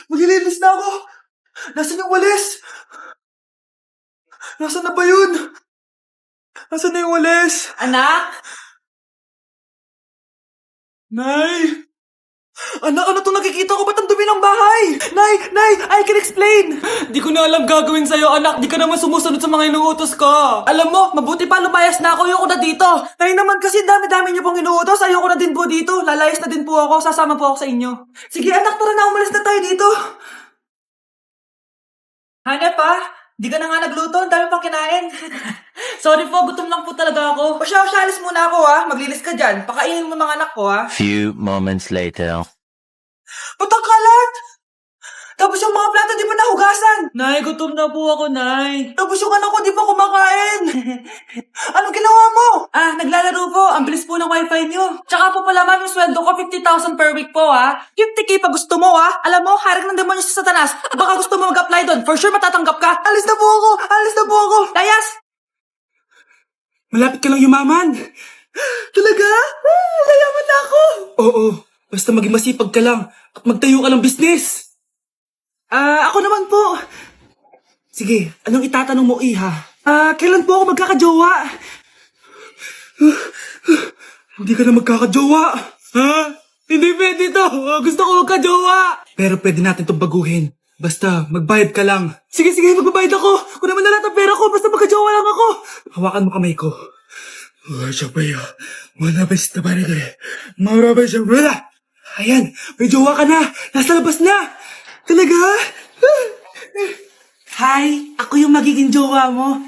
Maglilinis na ako! Nasaan yung walis? Nasaan na ba yun? Nasaan na yung walis? Anak? Nay! Anak, ano itong nakikita ko? Ba't ang dumi ng bahay? Nay! Nay! I can explain! Di ko na alam gagawin sa'yo, anak. Di ka naman sumusunod sa mga inuutos ko. Alam mo, mabuti pa lumayas na ako. Ayoko na dito. Nay naman kasi dami-dami niyo pong inuutos. Ayoko na din po dito. Lalayas na din po ako. Sasama po ako sa inyo. Sige anak, tara na. Umalis na tayo dito. Hanep pa? Di ka na nga nagluto. Ang dami pang kinain. Sorry po, gutom lang po talaga ako. O siya, alis muna ako ha. Maglilis ka dyan. Pakainin mo mga anak ko ha. Few moments later. Ba't ang kalat? Tapos yung mga plato di pa nahugasan. Nay, gutom na po ako, Nay. Tapos yung anak ko di pa kumakain. Anong ginawa mo? Naglalaro po. Ang bilis po ng wifi niyo. Tsaka po pala, ma'am, yung sweldo ko, 50,000 per week po, ha? 50K pa gusto mo ha? Alam mo, harik ng demonyo sa Satanas. Baka gusto mo mag-apply doon. For sure matatanggap ka. Alis na po ako. Alis na po ako. Layas! Malapit ka lang yumaman. Talaga? Layaman na ako. Oo, basta maging masipag ka lang at magtayo ka ng business. Ako naman po. Sige, anong itatanong mo, Iha? Kailan po ako magkakajowa? Hindi ka na magkakajowa. Ha? Hindi pwede to. Gusto ko magkajowa. Pero pwede natin itong baguhin. Basta, magbayad ka lang. Sige, magbabayad ako. Kung naman na lahat ang pera ko, basta magkajowa lang ako. Hawakan mo kamay ko. Ayan, may jowa ka na. Nasa labas na. Talaga? Hi, ako yung magiging jowa mo.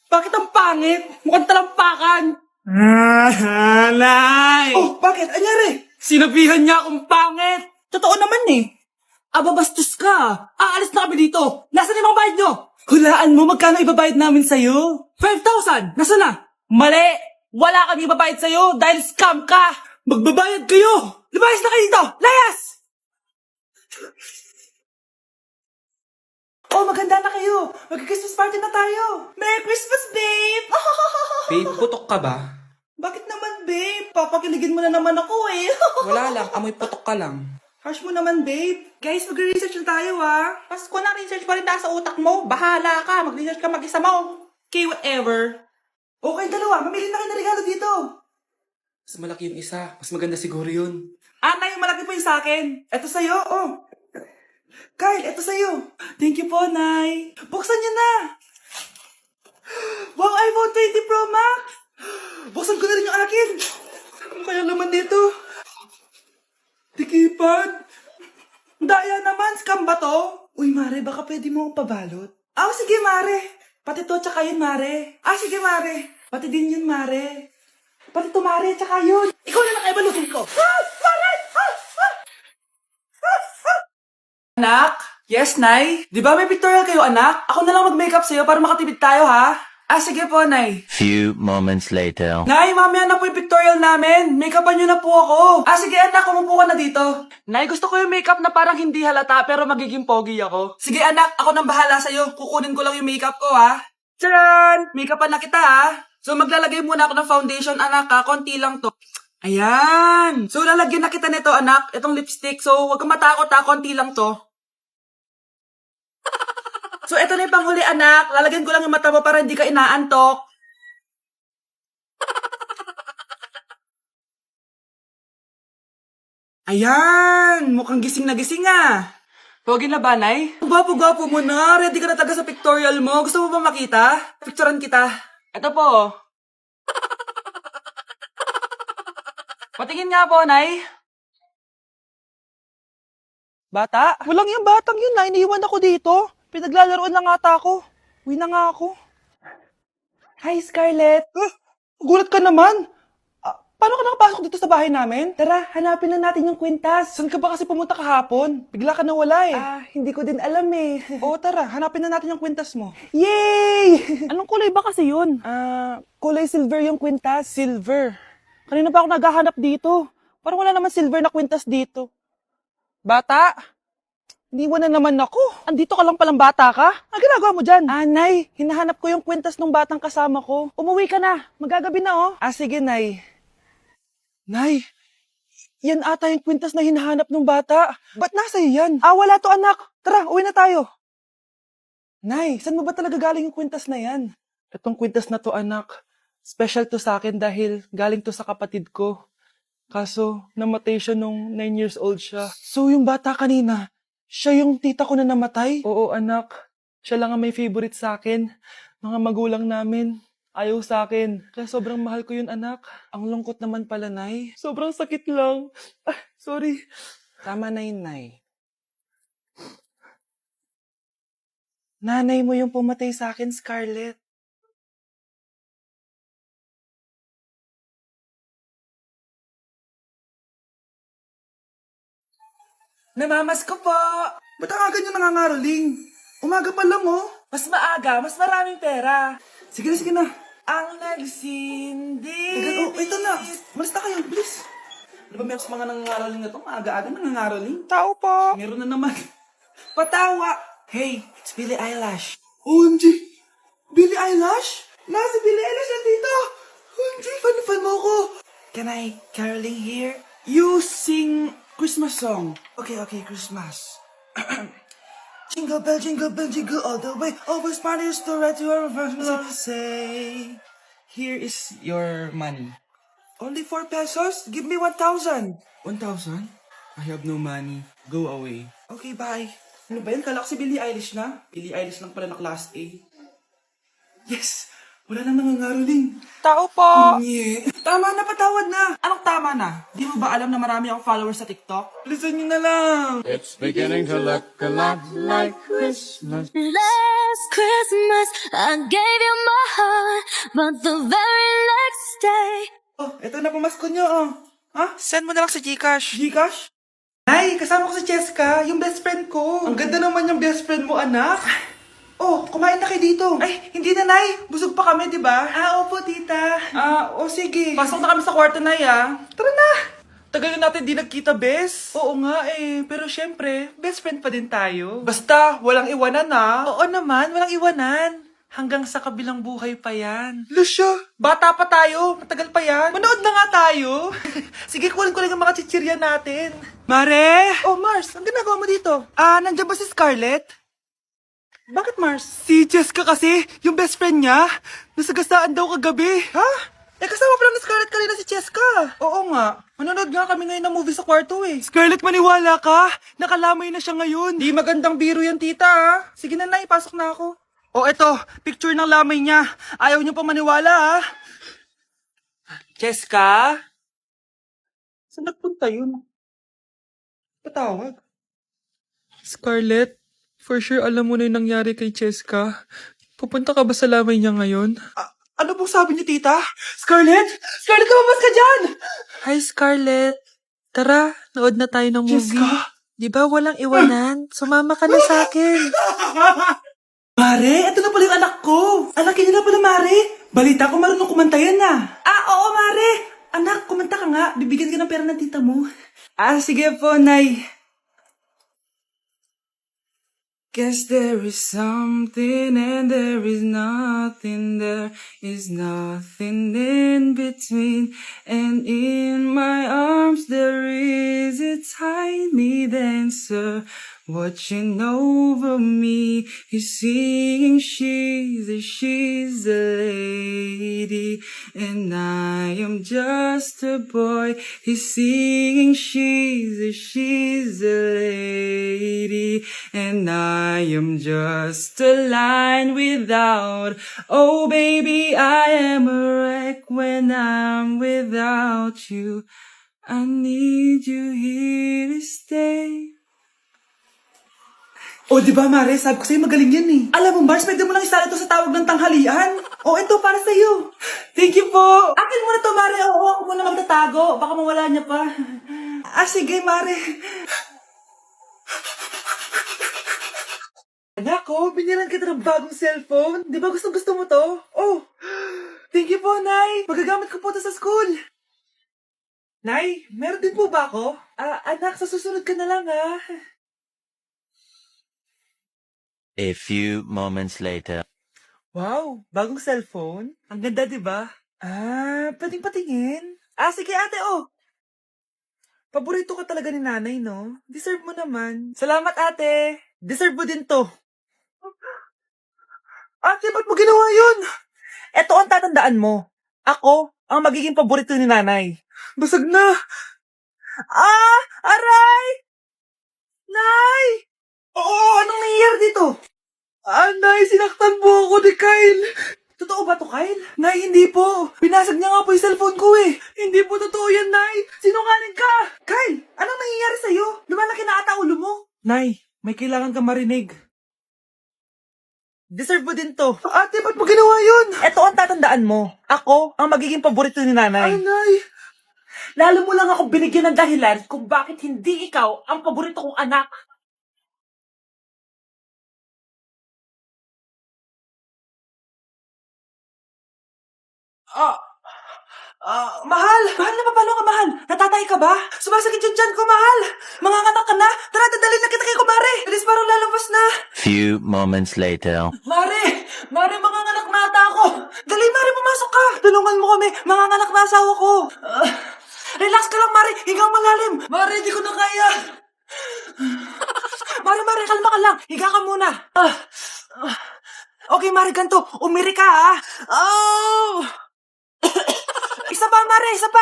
Bakit ang pangit? Mukhang talampakan. Nay! Oh, bakit? Anyari? Sinabihan niya akong pangit. Totoo naman eh. Bastos ka. Aalis na kami dito. Nasaan yung mga bayad nyo? Hulaan mo magkano ibabayad namin sa'yo? 5,000. Nasaan na? Mali! Wala kami ibabayad sa'yo dahil scam ka! Magbabayad kayo. Lumayas na kayo dito. Layas! Oh, maganda na kayo. Mag-Christmas party na tayo. Merry Christmas, babe! Babe, putok ka ba? Bakit naman, babe? Papakiligin mo na naman ako eh. Wala lang, amoy putok ka lang. Harsh mo naman, babe. Guys, mag-research na tayo, ha? Pasko na, research pa rin nasa utak mo. Bahala ka, mag-research ka mag-isa mo. Okay, whatever. Okay, dalawa. Mamili na kayo ng regalo dito. Mas malaki yung isa, mas maganda siguro yun. Nay, malaki po yung sa akin. Ito sa'yo, oh. Kyle, ito sa'yo. Thank you po, Nay. Buksan niyo na. Wow, iPhone 20 Pro Max. Buksan ko na rin yung akin. Ano kaya naman dito? Tikipad. Daya naman, scam ba to? Uy, Mare, baka pwede mo akong pabalot. Sige, Mare. Pati to, tsaka yun, Mare. Sige, Mare. Pati din yun, Mare. Pati to, Mare, tsaka yun. Ikaw na lang ibalutin ko. Mare! Anak? Yes, Nay? Di ba may pictorial kayo, anak? Ako na lang mag-makeup sa'yo para makatipid tayo, ha? Sige po, Nay. Few moments later. Nay, mamaya na po yung pictorial namin. Make-upan nyo na po ako. Sige, anak, umupo ka na dito. Nay, gusto ko yung makeup na parang hindi halata pero magiging pogi ako. Sige, anak, ako nang bahala sa'yo. Kukunin ko lang yung makeup ko, ha? Tcharan! Make-upan na kita, ha? So, maglalagay muna ako ng foundation, anak, ha? Konti lang to. Ayan! So, lalagyan na kita nito, anak. Itong lipstick. So, huwag kang matakot, ha? Konti lang to. So, eto na yung panghuli, anak. Lalagyan ko lang yung mata mo para hindi ka inaantok. Ayan! Mukhang gising na gising, ah. Pogi na ba, Nay? Gwapo-gwapo mo na. Ready ka na taga sa pictorial mo. Gusto mo ba makita? Picturean kita. Eto po. Patingin nga po, Nay. Bata? Walang yung batang yun na, iniwan ako dito. Pinaglalaroan lang ata ako. Uwi na nga ako. Hi, Scarlett. Gulat ka naman. Paano ka nakapasok dito sa bahay namin? Tara, hanapin lang natin yung kwintas. Saan ka ba kasi pumunta kahapon? Bigla ka nawala eh. Hindi ko din alam eh. Oo, tara, hanapin na natin yung kwintas mo. Yay! Anong kulay ba kasi yun? Kulay silver yung kwintas. Silver. Kanina pa ako naghahanap dito. Parang wala naman silver na kwintas dito. Bata? Iniwan na naman ako. Andito ka lang palang bata ka? Ang ginagawa mo dyan? Nay, hinahanap ko yung kwintas ng batang kasama ko. Umuwi ka na. Magagabi na, oh. Sige, Nay. Nay, Yan ata yung kwintas na hinahanap ng bata. Ba't nasa iyo yan? Ah, wala to anak. Tara, uwi na tayo. Nay, saan mo ba talaga galing yung kwintas na yan? Itong kwintas na to anak, special to sa akin dahil galing to sa kapatid ko. Kaso, namatay siya nung 9 years old siya. So, yung bata kanina, siya yung tita ko na namatay? Oo anak, siya lang ang may favorite sa akin. Mga magulang namin, ayaw sa akin. Kaya sobrang mahal ko yun, anak. Ang lungkot naman pala, Nay. Sobrang sakit lang. Ah, sorry. Tama na yun, Nay. Nanay mo yung pumatay sa akin, Scarlett. Namamas ko po. Ba't ang aga niyo nangangaroling? Umaga pa lang, oh. Mas maaga, mas maraming pera. Sige na, sige na. Ang nagsindi. Oh, ito na. Malis na kayo, bilis. Ano ba meron sa mga nangangaroling na to? Maaga-aga nangangaroling? Tao po. Meron na naman. Patawa. Hey, it's Billie Eilish. OMG! Billie Eilish? Nasa Billie Eilish nandito! OMG, fan mo ko! Can I caroling here? You sing Christmas song. Okay, Christmas. Jingle bell, jingle all the way. Always parties to right to our first say. Here is your money. Only 4 pesos? Give me 1,000. 1,000? I have no money. Go away. Okay, bye. Ano ba yan? Kala ko si Billie Eilish na. Billie Eilish lang pala na class A. Yes! Wala nang nangangaroling. Tao po. Tama na, patawad na. Anong tama na? Di mo ba alam na marami akong followers sa TikTok? Listen nyo na lang. It's beginning to look a lot like Christmas. Last Christmas, I gave you my heart, but the very next day, Oh, eto na pamasko nyo, oh. Ha? Send mo na lang sa Gcash. Gcash? Nay, kasama ko si Cheska, yung best friend ko. Ang ganda naman yung best friend mo, anak. Oh, kumain na kayo dito. Ay, hindi na, Nay. Busog pa kami, di ba? Ah, opo, tita. Sige. Pasok na kami sa kwarto na ya. Tara na. Tagal na natin di nagkita, bes. Oo nga eh, pero syempre, best friend pa din tayo. Basta, walang iwanan na. Oo naman, walang iwanan. Hanggang sa kabilang buhay pa yan. Lusyo, bata pa tayo. Matagal pa yan. Manood na nga tayo. Sige, kunin ko lang ang mga chichirya natin. Mare! Oh, Mars, ang ginagawa mo dito? Nandiyan ba si Scarlett? Bakit, Mars? Si Jessica kasi, yung best friend niya, nasagasaan daw kagabi. Ha? Eh, kasama pala ni Scarlett kanina si Jessica. Oo nga. Manonood nga kami ngayon ng movie sa kwarto eh. Scarlett, maniwala ka. Nakalamay na siya ngayon. Di magandang biro yan, tita. Ha? Sige na, Nay, pasok na ako. Oh, eto, picture ng lamay niya. Ayaw niyo pa maniwala, ha? Jessica? Saan nagpunta yun? Patawag. Scarlett, for sure alam mo na yung nangyari kay Jessica. Pupunta ka ba sa lamay niya ngayon? Ano pong sabi niyo, tita? Scarlett? Scarlett, lumabas ka dyan! Hi, Scarlett. Tara, nood na tayo ng movie. Jessica? Di ba walang iwanan? Sumama ka na sa akin. Mare, ito na pala yung anak ko. Anak niya na pala, Mare. Balita ko marunong kumanta yan na. Oo, Mare. Anak, kumanta ka nga. Bibigyan ka ng pera ng tita mo. Sige po, Nay. Guess there is something and there is nothing. There is nothing in between. And in my arms there is a tiny dancer watching over me. He's singing, she's a lady, and I am just a boy. He's singing, she's a lady, and I am just a line without. Oh baby, I am a wreck when I'm without you. I need you here to stay. O, di ba, Mare? Sabi ko sa'yo, magaling yan eh. Alam mo, Mars, pwede mo lang isali ito sa tawag ng tanghalian. O, ito, para sa'yo. Thank you po. Akin mo na to, Mare. Oo, ako muna magtatago. Baka mawala niya pa. Sige, Mare. Anak ko, binilan kita ng bagong cellphone. Di ba gusto mo to? Oh, thank you po, Nay. Magagamit ko po to sa school. Nay, meron din po ba ako? Anak, sa susunod ka na lang, ha? A few moments later. Wow, bagong cellphone? Ang ganda, di ba? Pwedeng patingin? Sige ate, oh. Paborito ka talaga ni nanay, no? Deserve mo naman. Salamat, ate. Deserve mo din to. Ate, ba't mo ginawa yun? Eto ang tatandaan mo. Ako ang magiging paborito ni nanay. Basag na. Ah! Aray! Nay! Oo, anong nangyayari dito? Nay, sinaktan mo ako ni Kyle. Totoo ba to, Kyle? Nay, hindi po. Pinasag niya nga po yung cellphone ko eh. Hindi po totoo yan, Nay. Sinungaling ka. Kyle, anong nangyayari sa'yo? Lumalaki na ata ulo mo. Nay, may kailangan kang marinig. Deserve mo din to. Ate, ba't mo ginawa yun? Ito ang tatandaan mo. Ako ang magiging paborito ni nanay. Nay. Lalo mo lang ako binigyan ng dahilan kung bakit hindi ikaw ang paborito kong anak. Mahal! Mahal na papalo ka, mahal! Natatay ka ba? Sumasakit yung tiyan ko, mahal! Manganganak ka na? Tara, dadalhin na kita kay kumare! Bilis parang lalabas na! Few moments later. Mare! Mare, manganganak na ata ako! Dali, Mare, pumasok ka! Tulungan mo kami! Manganganak na asawa ko! Relax ka lang, Mare! Higang malalim! Mare, di ko na kaya! Mare, kalma ka lang! Higa ka muna! Okay, Mare, ganito. Umiri ka, ha? Oh! Isa pa, Mare, isa pa!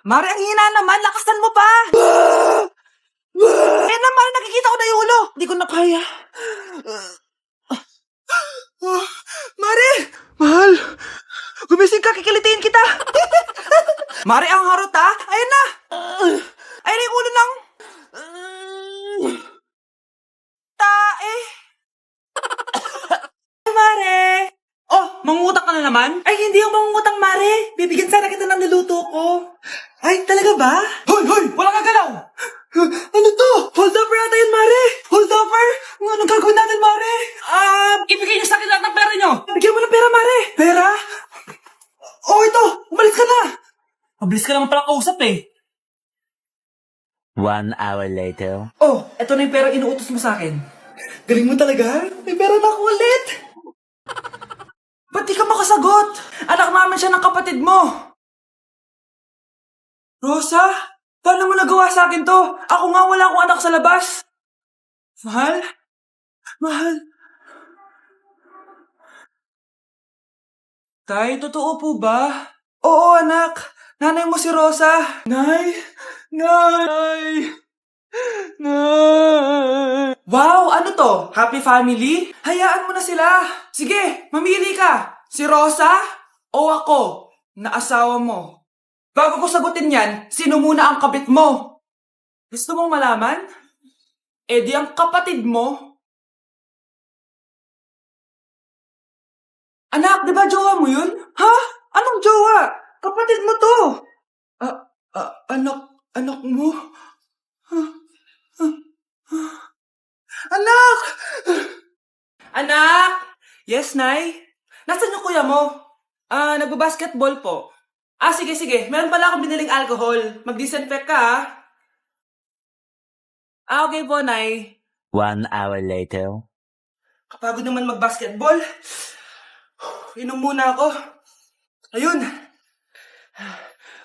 Mare, ang hina naman. Lakasan mo pa! Eh na, Mare, nakikita ko na yung ulo. Di ko na kaya. Mare! Mahal! Gumising ka, kikilitiin kita! Mare, ang harot, ha? Ayun na! Ayun na yung ulo ng... tae! Mare! Oh, mangungutang ka na naman? Ay, hindi yung mangungutang, Mare. Bibigyan sana kita ng niluto ko. Ay, talaga ba? Hoy! Wala ka galaw! Ano to? Hold upper yata yun, Mare! Hold upper? Anong gagawin natin, Mare? Ibigay niyo sa akin lahat ng pera niyo! Bigyan mo ng pera, Mare! Pera? Oh, ito! Umalis ka na! Mabilis ka naman palang kausap eh. 1 hour later. Oh, ito na yung pera inuutos mo sa akin. Galing mo talaga. May pera na ako ulit. Ba't di ka makasagot? Anak namin siya ng kapatid mo. Rosa? Paano mo nagawa sa akin to? Ako nga wala akong anak sa labas. Mahal? Mahal? Tay, totoo po ba? Oo, anak. Nanay mo si Rosa. Nay! Wow, ano to? Happy family? Hayaan mo na sila. Sige, mamili ka. Si Rosa o ako na asawa mo? Bago ko sagutin yan, sino muna ang kabit mo? Gusto mong malaman? Eh di ang kapatid mo. Anak, di ba jowa mo yun? Ha? Anong jowa? Kapatid mo to. Anak mo? Anak! Anak! Yes, Nay? Nasaan yung kuya mo? Nagbabasketball po. Sige. Meron pala akong biniling alcohol. Mag-disinfect ka, ha? Okay po, Nay. 1 hour later. Kapagod naman mag-basketball. Inom muna ako. Ayun.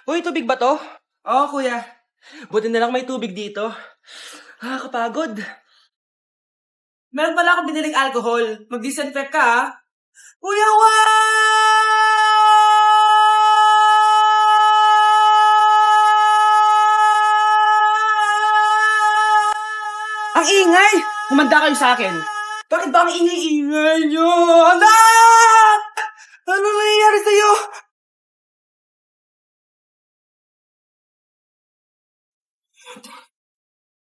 Uy, tubig ba to? Oo, kuya. Buti na lang may tubig dito. Kapagod. Meron pala akong biniling alcohol. Mag-disinfect ka, ha? Kuya, ang ingay! Humanda kayo sa akin. Bakit ba ang ingay-ingay nyo? Anak! Ano nangyayari sa'yo?